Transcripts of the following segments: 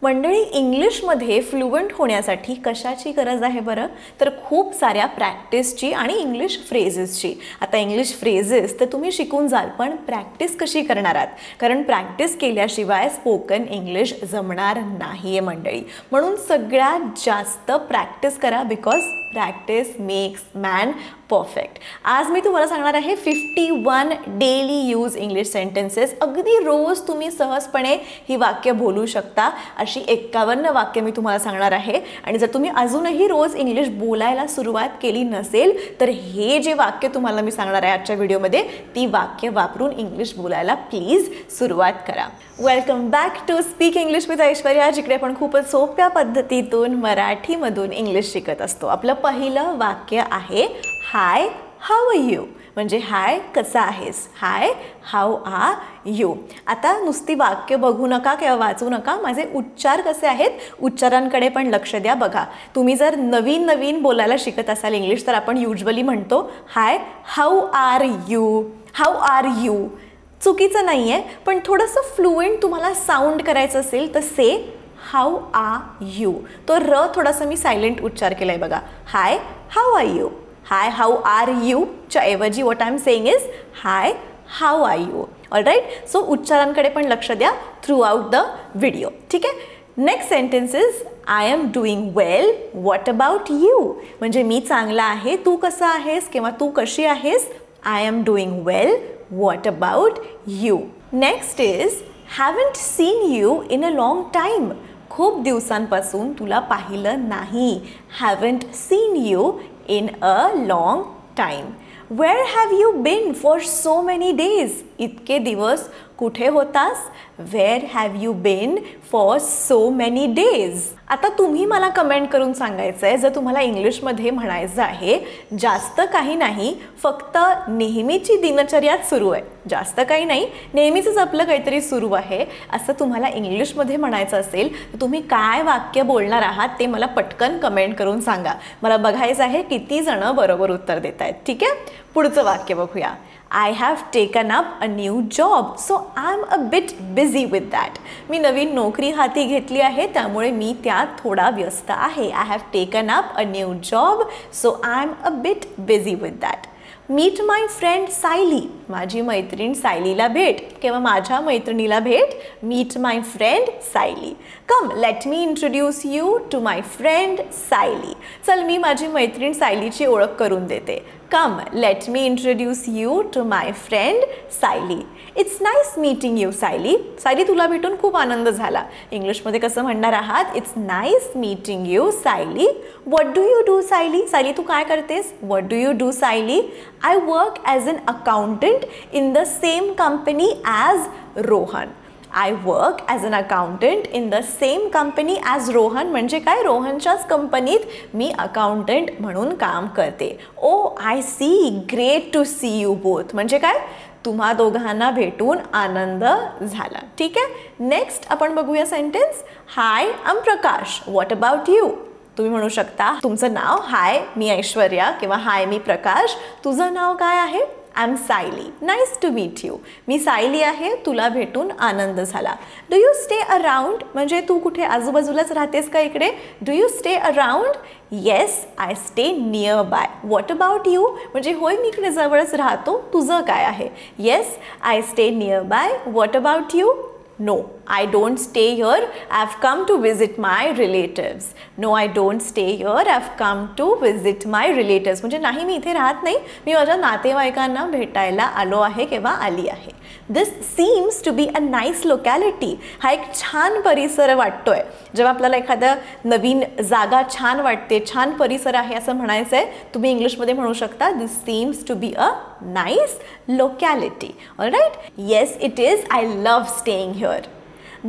मंडळी, इंग्लिशमध्ये फ्लुएंट होण्यासाठी कशाची गरज आहे बरं? तर खूप साऱ्या प्रॅक्टिसची आणि इंग्लिश फ्रेजेसची. आता इंग्लिश फ्रेजेस तर तुम्ही शिकून जाल, पण प्रॅक्टिस कशी करणार आहात? कारण प्रॅक्टिस केल्याशिवाय स्पोकन इंग्लिश जमणार नाही आहे मंडळी. म्हणून सगळ्यात जास्त प्रॅक्टिस करा, because practice makes man perfect. आज मी तुम्हाला सांगणार आहे 51 डेली यूज इंग्लिश सेंटेन्सेस. अगदी रोज तुम्ही सहजपणे ही वाक्य बोलू शकता अशी 51 वाक्य मी तुम्हाला सांगणार आहे. आणि जर तुम्ही अजूनही रोज इंग्लिश बोलायला सुरुवात केली नसेल तर हे जे वाक्य तुम्हाला मी सांगणार आहे आजच्या व्हिडिओमध्ये, ती वाक्य वापरून इंग्लिश बोलायला प्लीज सुरुवात करा. Welcome back to speak English with Aishwarya, जिकडे आपण खूपच सोप्या पद्धतीतून मराठीमधून इंग्लिश शिकत असतो. आपलं पहिलं वाक्य आहे हाय, हाऊ आर यू? म्हणजे हाय, कसा आहेस? हाय, हाऊ आर यू? आता नुसती वाक्य बघू नका किंवा वाचू नका, माझे उच्चार कसे आहेत उच्चारांकडे पण लक्ष द्या. बघा, तुम्ही जर नवीन नवीन बोलायला शिकत असाल इंग्लिश तर आपण युजली म्हणतो hi, how are you? How are you चुकीचं नाही आहे, पण थोडंसं फ्लुएंट तुम्हाला साऊंड करायचं असेल तर से हाऊ आर यू. तो र थोडासा मी सायलेंट उच्चार केला आहे बघा. Hi, how are you? Hi, how are you च्या ऐवजी what I am saying is hi, how are you. All right. So उच्चारांकडे पण लक्ष द्या थ्रू आउट द व्हिडिओ. ठीक आहे. Next sentence is I am doing well, what about you? म्हणजे मी चांगला आहे, तू कसा आहेस किंवा तू कशी आहेस? I am doing well, what about you? Next is haven't seen you in a long time. खूप दिवसांपासून तुला पाहिलं नाही. Haven't seen you in a long time. Where have you been for so many days? इतके दिवस कुठे होतास? Where have you been for so many days? आता तुम्ही मला कमेंट करून सांगायचं आहे, जर तुम्हाला इंग्लिशमध्ये म्हणायचं आहे जास्त काही नाही, फक्त नेहमीची दिनचर्याच सुरू आहे, जास्त काही नाही, नेहमीचंच आपलं काहीतरी सुरू आहे, असं तुम्हाला इंग्लिशमध्ये म्हणायचं असेल तर तुम्ही काय वाक्य बोलणार आहात ते मला पटकन कमेंट करून सांगा. मला बघायचं आहे किती जण बरोबर उत्तर देत आहेत. ठीक आहे. पुढचं वाक्य बघूया. I have taken up a new job, so I'm a bit busy with that. मी नवीन नोकरी हाती घेतली आहे, त्यामुळे मी त्यात थोडा व्यस्त आहे. I have taken up a new job, so I'm a bit busy with that. Meet my friend Sayali. माझी मैत्रीण सायलीला भेट किंवा माझ्या मैत्रिणीला भेट. Meet my friend Sayali. Come, let me introduce you to my friend Sayali. चल, मी माझी मैत्रीण सायलीची ओळख करून देते. Come, let me introduce you to my friend Sayali. It's nice meeting you Sayali. Sayali, तुला भेटून खूप आनंद झाला. इंग्लिशमध्ये कसं म्हणणार आहात? It's nice meeting you Sayali. What do you do Sayali? Sayali, तू काय करतेस? What do you do Sayali? I work as an accountant in the same company as Rohan. I work as an accountant in the same company as Rohan. म्हणजे काय? रोहनच्याच कंपनीत मी accountant म्हणून काम करते. Oh, I see. Great to see you both. म्हणजे काय? तुम्हा दोघांना भेटून आनंद झाला. ठीक आहे. नेक्स्ट आपण बघूया sentence. Hi, I am Prakash, what about you? तुम्ही म्हणू शकता तुमचं नाव हाय, मी ऐश्वर्या, किंवा हाय, मी प्रकाश, तुझं नाव काय आहे? I am Sayali. Nice to meet you. मी सायली आहे, तुला भेटून आनंद झाला. Do you stay around? म्हणजे तू कुठे आजूबाजूलाच राहतेस का इकडे? Do you stay around? Yes, I stay nearby. What about you? म्हणजे होय, मी इकडे जवळच राहतो, तुझं काय आहे? Yes, I stay nearby. What about you? No, I don't stay here. I've come to visit my relatives. No, I don't stay here. I've come to visit my relatives. म्हणजे नाही, मी इथे राहत नाही, मी माझ्या नातेवाईकांना भेटायला आलो आहे किंवा आली आहे. This seems to be a nice locality. हा एक छान परिसर वाटतोय. जेव्हा आपल्याला एखादा नवीन जागा छान वाटते, छान परिसर आहे असं म्हणायचं आहे, तुम्ही इंग्लिशमध्ये म्हणू शकता This seems to be a nice locality. All right? Yes, it is. I love staying here.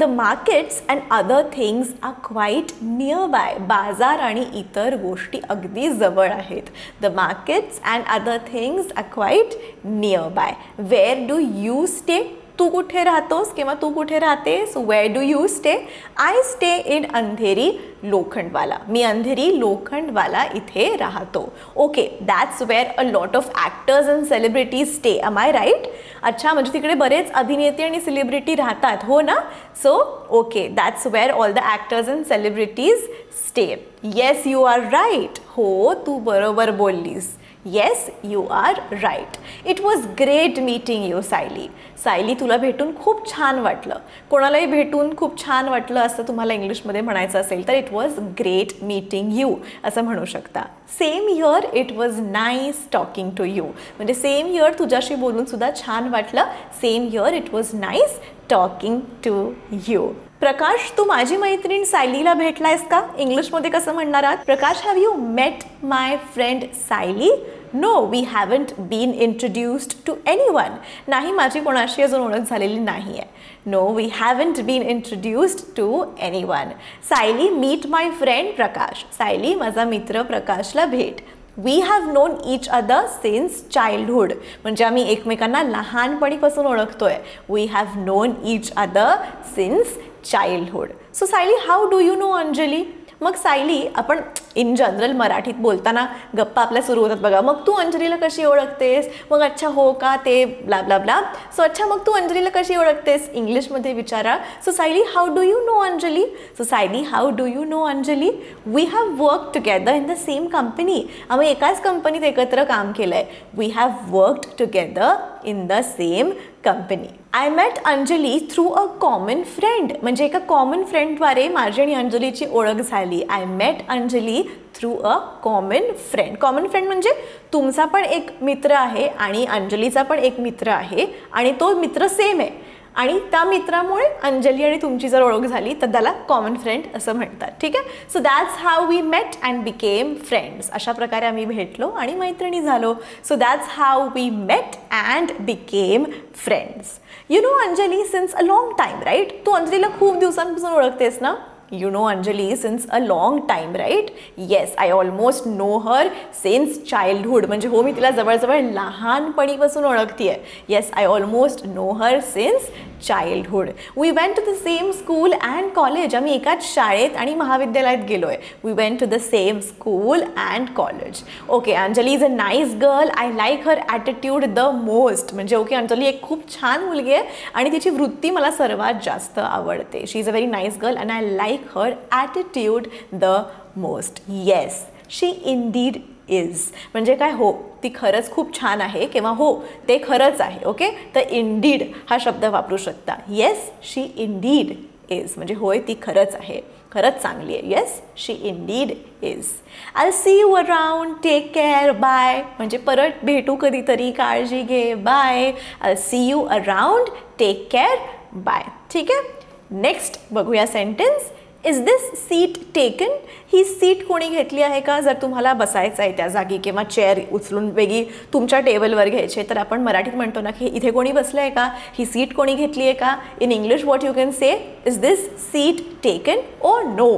The markets and other things are quite nearby. बाजार आणि इतर गोष्टी अगदी जवळ आहेत. The markets and other things are quite nearby. Where do you stay? तू कुठे राहतोस किंवा तू कुठे राहतेस? Where do you stay? I stay in Andheri Lokhandwala. मी अंधेरी लोखंडवाला इथे राहतो. Okay, that's where a lot of actors and celebrities stay. Am I right? अच्छा, म्हणजे तिकडे बरेच अभिनेते आणि सेलिब्रिटी राहतात, हो ना? So okay, that's where all the actors and celebrities stay. Yes, you are right. हो, तू बरोबर बोललीस. Yes, you are right. It was great meeting you Sayali. Sayali, तुला भेटून खूप छान वाटलं. कोणालाही भेटून खूप छान वाटलं असं तुम्हाला इंग्लिशमध्ये म्हणायचं असेल तर it was great meeting you असं म्हणू शकता. Same here, it was nice talking to you. म्हणजे सेम हिअर, तुझ्याशी बोलून सुद्धा छान वाटलं. Same here, it was nice talking to you. Prakash, तू माझी मैत्रीण सायलीला भेटलायस का? इंग्लिशमध्ये कसं म्हणणार आहात? Prakash, have you met my friend Sayali? No, we haven't been introduced to anyone. नाही, माझी कोणाशी अजून ओळख झालेली नाही आहे. No, we haven't been introduced to anyone. Sayali, meet my friend Prakash. Sayali, माझा मित्र प्रकाशला भेट. We have known each other since childhood. म्हणजे आम्ही एकमेकांना लहानपणीपासून ओळखतोय. We have known each other since childhood. So Sayali, how do you know Anjali? मग सायली, आपण इन जनरल मराठीत बोलताना गप्पा आपल्या सुरू होतात बघा. मग तू अंजलीला कशी ओळखतेस? मग अच्छा, हो का, ते ब्ला ब्ला ब्ला. सो अच्छा, मग तू अंजलीला कशी ओळखतेस? इंग्लिशमध्ये विचारा. So Sayali, how do you know Anjali? So Sayali, how do you know Anjali? We have work together in the same company. आम्ही एकाच कंपनीत एकत्र काम केलं आहे. We have worked together in the same company. I met Anjali through a common friend. म्हणजे एका common फ्रेंडद्वारे माझी आणि अंजलीची ओळख झाली. I met Anjali through a common friend. Common friend म्हणजे तुमचा पण एक मित्र आहे आणि अंजलीचा पण एक मित्र आहे आणि तो मित्र सेम आहे आणि त्या मित्रामुळे अंजली आणि तुमची जर ओळख झाली तर त्याला कॉमन फ्रेंड असं म्हणतात. ठीक आहे? So that's how we met and became friends. अशा प्रकारे आम्ही भेटलो आणि मैत्रिणी झालो. So that's how we met and became friends. You know Anjali since a long time, right? तू अंजलीला खूप दिवसांपासून ओळखतेस ना? You know Anjali since a long time, right? Yes, I almost know her since childhood. म्हणजे हो, मी तिला जवळजवळ लहानपणीपासून ओळखतेय. Yes, I almost know her since childhood. We went to the same school and college. आम्ही एकाच शाळेत आणि महाविद्यालयात गेलोय. We went to the same school and college. Okay, Anjali is a nice girl. I like her attitude the most. म्हणजे okay, Anjali एक खूप छान मुलगी आहे आणि तिची वृत्ती मला सर्वात जास्त आवडते. She is a very nice girl and I like her attitude the most. Yes, she indeed is. म्हणजे काय? हो, ती खरंच खूप छान आहे किंवा हो, ते खरंच आहे. ओके, तर इंडीड हा शब्द वापरू शकता. Yes, she indeed is. म्हणजे होय, ती खरंच आहे, खरंच चांगली आहे. Yes, she indeed is. I see you around, take care, bye. म्हणजे परत भेटू कधीतरी, काळजी घे, bye. I see you around, take care, bye. ठीक आहे? नेक्स्ट बघूया sentence. Is this seat taken? ही सीट कोणी घेतली आहे का? जर तुम्हाला बसायचं आहे त्या जागी किंवा चेअर उचलून वेगळी तुमच्या टेबलवर घ्यायचे तर आपण मराठीत म्हणतो ना की इथे कोणी बसलं आहे का? ही सीट कोणी घेतली आहे का? In English what you can say? Is this seat taken? Oh no.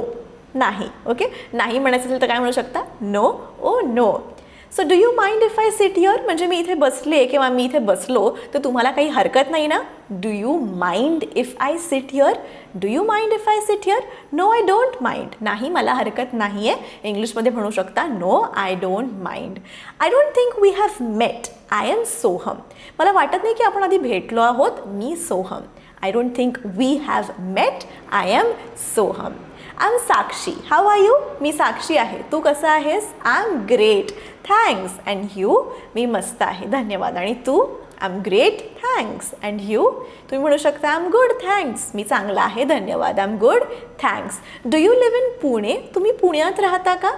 नाही. ओके, नाही म्हणायचं असेल तर काय म्हणू शकता? No. Oh no. So do you mind if I sit here? म्हणजे मी इथे बसले किंवा मी इथे बसलो तर तुम्हाला काही हरकत नाही ना? Do you mind if I sit here? Do you mind if I sit here? No, I don't mind. नाही, मला हरकत नाही आहे. इंग्लिशमध्ये म्हणू शकता no, I don't mind. I don't think we have met. I am Soham. मला वाटत नाही की आपण आधी भेटलो आहोत. मी Soham. I don't think we have met. I am Soham. I am Sakshi. How are you? मी साक्षी आहे. तू कसा आहेस? I am great, thanks. And you? मी मस्त आहे, धन्यवाद. आणि तू? I am great, thanks. And you? तुम्ही म्हणू शकता आय एम गुड, थँक्स. मी चांगला आहे, धन्यवाद. I am good, thanks. Do you live in Pune? तुम्ही पुण्यात राहता का?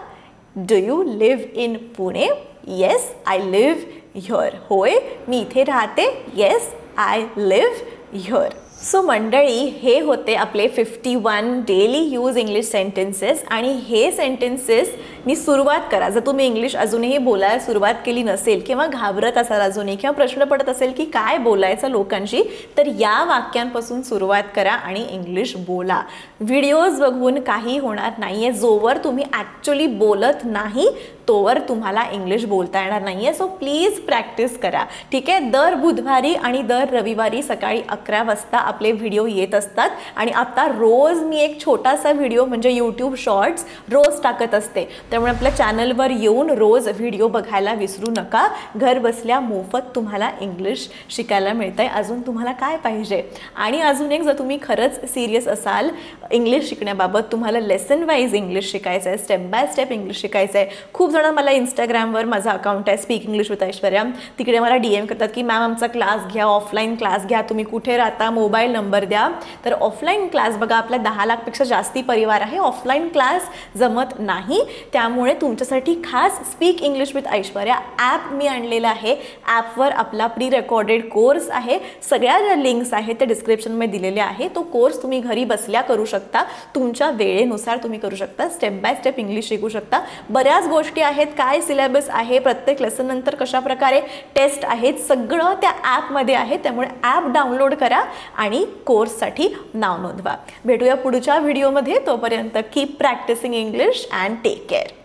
Do you live in Pune? Yes, I live here. होय, मी इथे राहते. Yes, I live here. So मंडळी, हे होते आपले 51 डेली यूज इंग्लिश सेंटेन्सेस. आणि हे सेंटेन्सेसनी सुरुवात करा. जर तुम्ही इंग्लिश अजूनही बोलायला सुरुवात केली नसेल किंवा घाबरत असाल अजूनही किंवा प्रश्न पडत असेल की काय बोलायचं लोकांशी, तर या वाक्यांपासून सुरुवात करा आणि इंग्लिश बोला. व्हिडिओज बघून काही होणार नाही आहे. जोवर तुम्ही ॲक्च्युली बोलत नाही तोवर तुम्हाला इंग्लिश बोलता येणार नाही आहे. सो प्लीज प्रॅक्टिस करा, ठीक आहे. दर बुधवारी आणि दर रविवारी सकाळी 11 वाजता आपले व्हिडिओ येत असतात. आणि आता रोज मी एक छोटासा व्हिडिओ म्हणजे यूट्यूब शॉर्ट्स रोज टाकत असते. त्यामुळे आपल्या चॅनलवर येऊन रोज व्हिडिओ बघायला विसरू नका. घर बसल्या मोफत तुम्हाला इंग्लिश शिकायला मिळतं आहे. अजून तुम्हाला काय पाहिजे? आणि अजून एक, जर तुम्ही खरंच सिरियस असाल इंग्लिश शिकण्याबाबत, तुम्हाला लेसन वाईज इंग्लिश शिकायचं आहे, स्टेप बाय स्टेप इंग्लिश शिकायचं आहे. खूप जण मला इंस्टाग्रामवर माझा अकाउंट आहे स्पीक इंग्लिश विथ ऐश्वर्या, तिकडे मला DM करतात की मॅम आमचा क्लास घ्या, ऑफलाईन क्लास घ्या, तुम्ही कुठे राहता, मोबाईल नंबर द्या. तर ऑफलाईन क्लास बघा, आपल्या 10 लाखपेक्षा जास्ती परिवार आहे, ऑफलाईन क्लास जमत नाही. त्यामुळे तुमच्यासाठी खास speak English with Aishwarya app मी आणलेला आहे. ॲपवर आपला प्री रेकॉर्डेड कोर्स आहे. सगळ्या ज्या लिंक्स आहेत त्या डिस्क्रिप्शनमध्ये दिलेल्या आहे. तो कोर्स तुम्ही घरी बसल्या करू शकता, तुमच्या वेळेनुसार तुम्ही करू शकता. स्टेप बाय स्टेप इंग्लिश शिकू शकता. बऱ्याच गोष्टी आहेत, काय सिलेबस आहे, प्रत्येक लेसन नंतर कशा प्रकारे टेस्ट आहेत, सगळं त्या ॲपमध्ये आहे. त्यामुळे ॲप डाउनलोड करा आणि कोर्ससाठी नाव नोंदवा. भेटूया पुढच्या व्हिडिओमध्ये. तोपर्यंत keep practising English and take care.